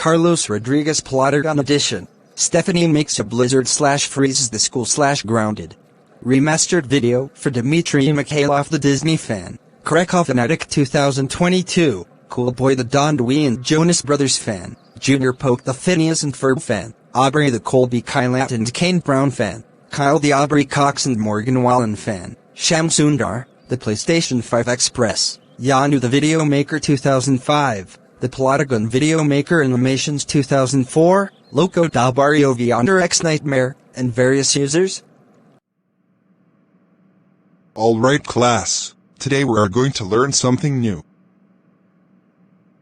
Carlos Rodriguez plotted on edition. Stephanie makes a blizzard / freezes the school / grounded. Remastered video for Dmitry Mikhailov the Disney fan. Krakow Fanatic 2022. Cool Boy the Don Dewey and Jonas Brothers fan. Junior Poke the Phineas and Ferb fan. Aubrey the Colby Kylat and Kane Brown fan. Kyle the Aubrey Cox and Morgan Wallen fan. Sham Sundar, the PlayStation 5 Express. Yanu the Video Maker 2005. The Plotagon Video Maker Animations 2004. Loco da Barrio Yonder X Nightmare, and various users. Alright class, today we are going to learn something new.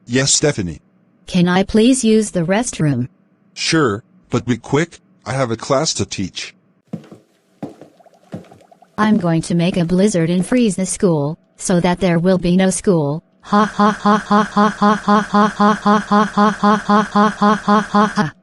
Yes, Stephanie. Can I please use the restroom? Sure, but be quick, I have a class to teach. I'm going to make a blizzard and freeze the school, so that there will be no school. Ha ha ha ha ha ha ha ha ha ha ha ha ha ha ha ha ha ha.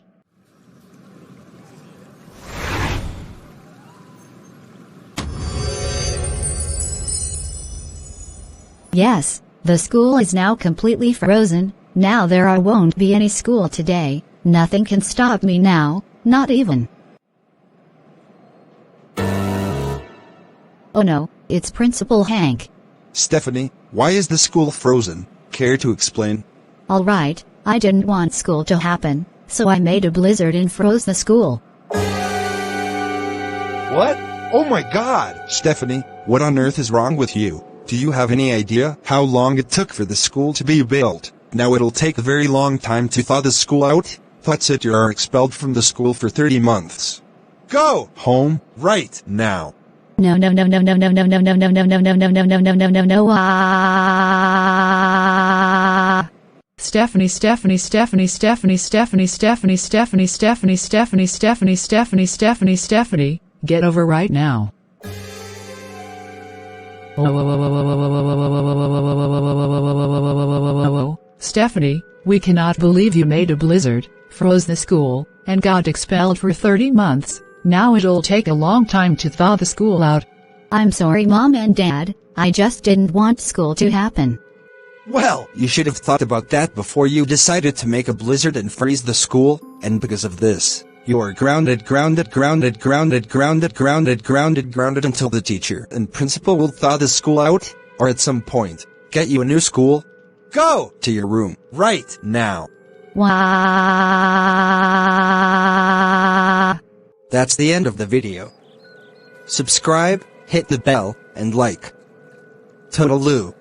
Yes, the school is now completely frozen. Now there won't be any school today. Nothing can stop me now, not even. Oh no, it's Principal Hank. Stephanie, why is the school frozen? Care to explain? Alright, I didn't want school to happen, so I made a blizzard and froze the school. What? Oh my god! Stephanie, what on earth is wrong with you? Do you have any idea how long it took for the school to be built? Now it'll take a very long time to thaw the school out. That's it, you are expelled from the school for 30 months. Go home right now. No no no no no no no no no no no no no no no no no no no no Stephanie Stephanie Stephanie Stephanie Stephanie Stephanie Stephanie Stephanie Stephanie Stephanie Stephanie Stephanie Stephanie, get over right now. Stephanie, we cannot believe you made a blizzard, froze the school, and got expelled for 30 months. Now it'll take a long time to thaw the school out. I'm sorry Mom and Dad, I just didn't want school to happen. Well, you should have thought about that before you decided to make a blizzard and freeze the school, and because of this, you are grounded until the teacher and principal will thaw the school out, or at some point, get you a new school. Go to your room right now. Wow. That's the end of the video. Subscribe, hit the bell, and like. Toodaloo.